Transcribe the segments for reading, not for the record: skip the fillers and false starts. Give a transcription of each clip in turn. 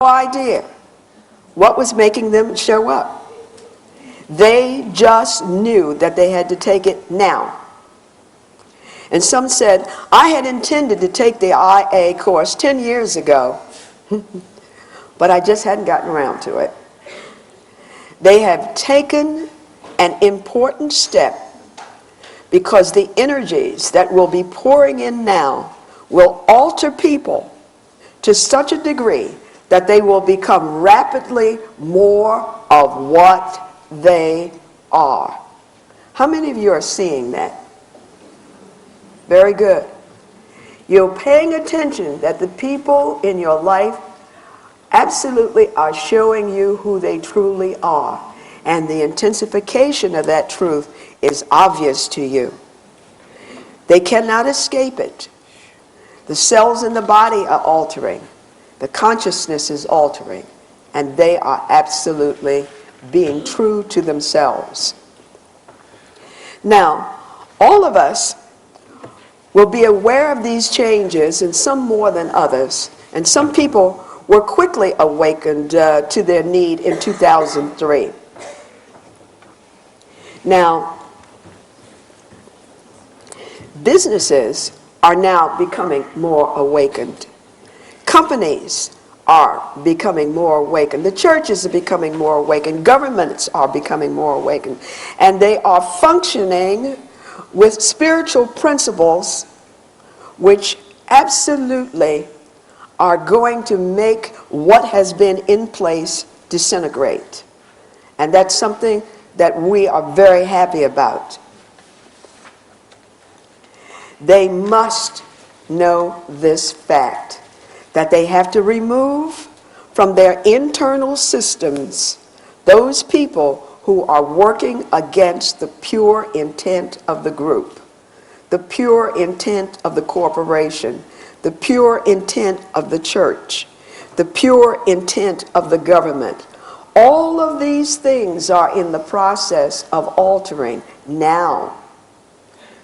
idea what was making them show up. They just knew that they had to take it now. And some said, I had intended to take the IA course 10 years ago, but I just hadn't gotten around to it. They have taken an important step because the energies that will be pouring in now will alter people to such a degree that they will become rapidly more of what they are. How many of you are seeing that? Very good. You're paying attention that the people in your life absolutely are showing you who they truly are. And the intensification of that truth is obvious to you. They cannot escape it. The cells in the body are altering. The consciousness is altering. And they are absolutely being true to themselves. Now, all of us will be aware of these changes, and some more than others. And some people were quickly awakened to their need in 2003. Now, businesses are now becoming more awakened. Companies are becoming more awakened. The churches are becoming more awakened. Governments are becoming more awakened. And they are functioning with spiritual principles which absolutely are going to make what has been in place disintegrate. And that's something that we are very happy about. They must know this fact, that they have to remove from their internal systems those people who are working against the pure intent of the group, the pure intent of the corporation, the pure intent of the church, the pure intent of the government. All of these things are in the process of altering now.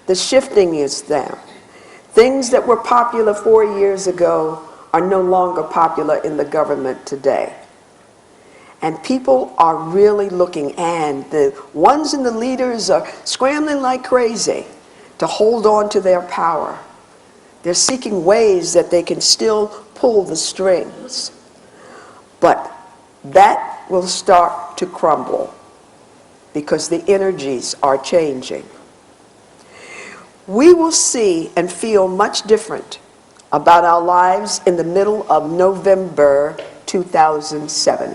The shifting is there. Things that were popular 4 years ago are no longer popular in the government today. And people are really looking, and the ones and the leaders are scrambling like crazy to hold on to their power. They're seeking ways that they can still pull the strings. But that will start to crumble because the energies are changing. We will see and feel much different about our lives in the middle of November 2007.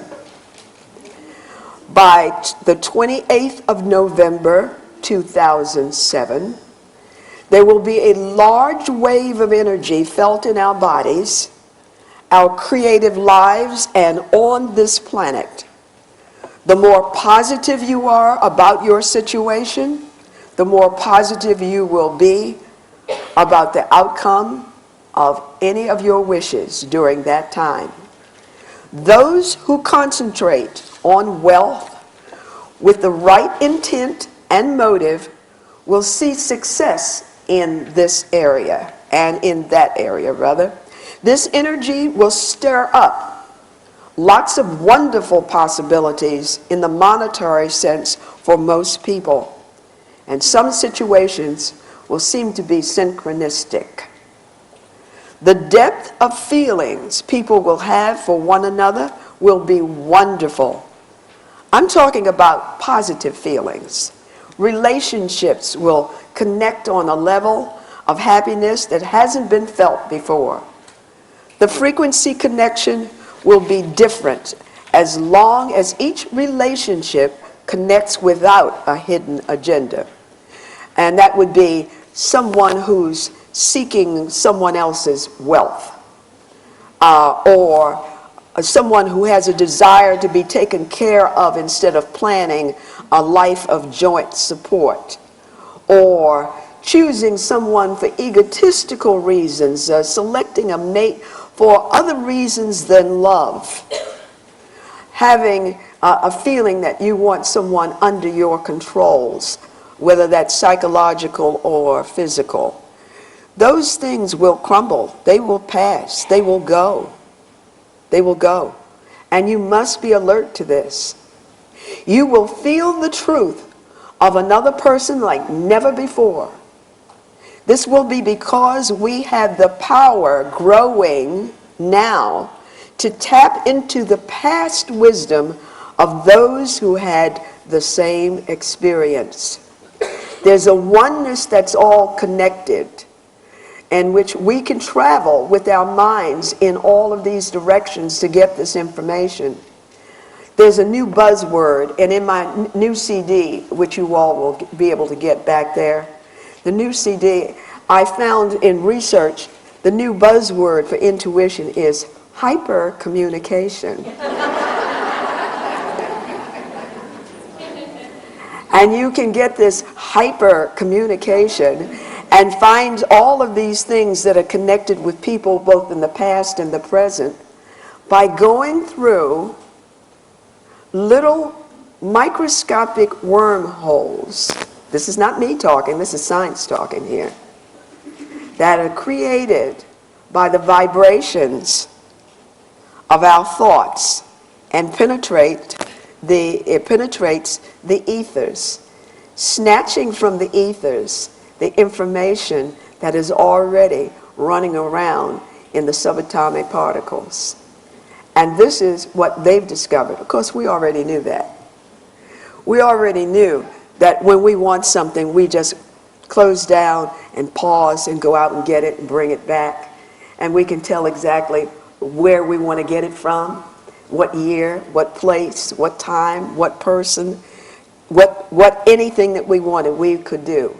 By the 28th of November 2007, there will be a large wave of energy felt in our bodies, our creative lives, and on this planet. The more positive you are about your situation, the more positive you will be about the outcome of any of your wishes during that time. Those who concentrate on wealth with the right intent and motive will see success in this area, and in that area rather. This energy will stir up lots of wonderful possibilities in the monetary sense for most people. And some situations will seem to be synchronistic. The depth of feelings people will have for one another will be wonderful. I'm talking about positive feelings. Relationships will connect on a level of happiness that hasn't been felt before. The frequency connection will be different as long as each relationship connects without a hidden agenda. And that would be someone who's seeking someone else's wealth, or someone who has a desire to be taken care of instead of planning a life of joint support, or choosing someone for egotistical reasons, selecting a mate for other reasons than love, having a feeling that you want someone under your controls, whether that's psychological or physical. Those things will crumble. They will pass. They will go. They will go. and you must be alert to this. You will feel the truth of another person like never before. This will be because we have the power growing now to tap into the past wisdom of those who had the same experience. There's a oneness that's all connected, in which we can travel with our minds in all of these directions to get this information. There's a new buzzword, and in my new CD, which you all will be able to get back there, the new CD, I found in research, the new buzzword for intuition is hypercommunication. And you can get this hypercommunication and find all of these things that are connected with people both in the past and the present by going through little microscopic wormholes. This is not me talking, this is science talking here. That are created by the vibrations of our thoughts and it penetrates the ethers, snatching from the ethers the information that is already running around in the subatomic particles. And this is what they've discovered. Of course, we already knew that. We already knew that when we want something, we just close down and pause and go out and get it and bring it back. And we can tell exactly where we want to get it from, what year, what place, what time, what person, what anything that we wanted, we could do.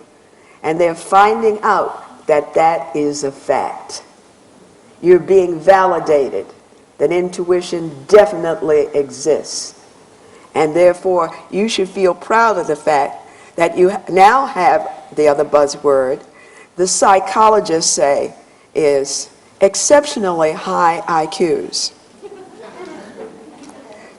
And they're finding out that that is a fact. You're being validated that intuition definitely exists. And therefore, you should feel proud of the fact that you now have the other buzzword, the psychologists say, is exceptionally high IQs.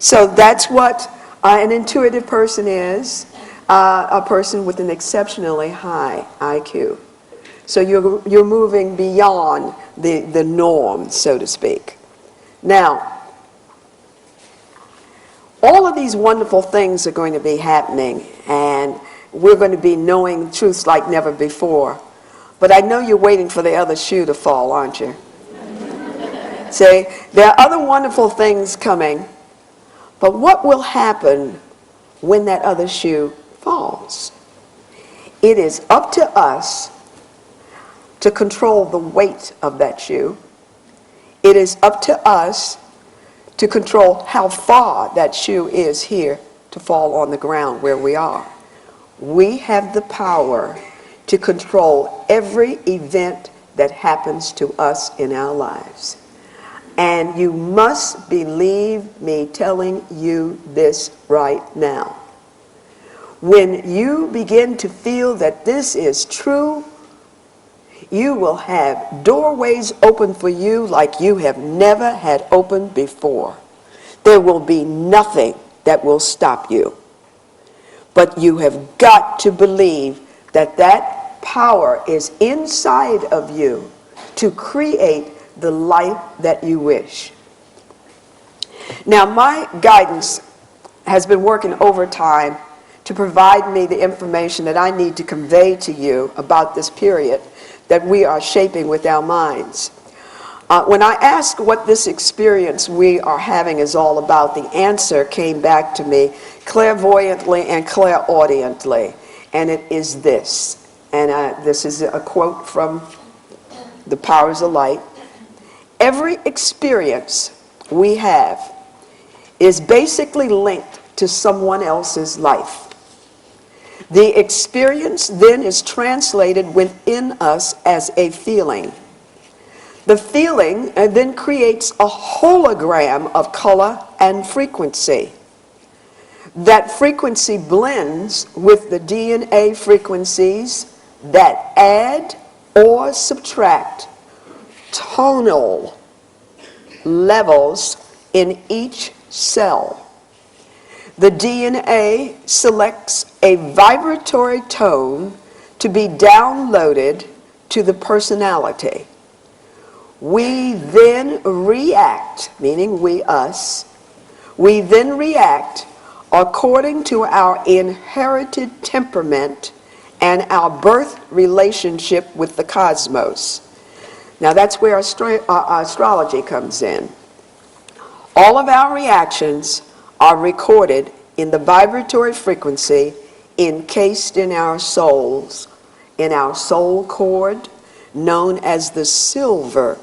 So that's what an intuitive person is, a person with an exceptionally high IQ. So you're moving beyond the norm, so to speak. Now, all of these wonderful things are going to be happening, and we're going to be knowing truths like never before. But I know you're waiting for the other shoe to fall, aren't you? See, there are other wonderful things coming, but what will happen when that other shoe falls? It is up to us to control the weight of that shoe. It is up to us to control how far that shoe is here to fall on the ground where we are. We have the power to control every event that happens to us in our lives. And you must believe me telling you this right now. When you begin to feel that this is true, you will have doorways open for you like you have never had opened before. There will be nothing that will stop you. But you have got to believe that that power is inside of you to create the life that you wish. Now, my guidance has been working overtime to provide me the information that I need to convey to you about this period that we are shaping with our minds. When I asked what this experience we are having is all about, the answer came back to me clairvoyantly and clairaudiently, and it is this. And this is a quote from The Powers of Light. Every experience we have is basically linked to someone else's life. The experience then is translated within us as a feeling. The feeling then creates a hologram of color and frequency. That frequency blends with the DNA frequencies that add or subtract tonal levels in each cell. The DNA selects a vibratory tone to be downloaded to the personality. We then react, meaning we, us, We then react according to our inherited temperament and our birth relationship with the cosmos. Now that's where astrology comes in. All of our reactions are recorded in the vibratory frequency encased in our souls, in our soul cord, known as the silver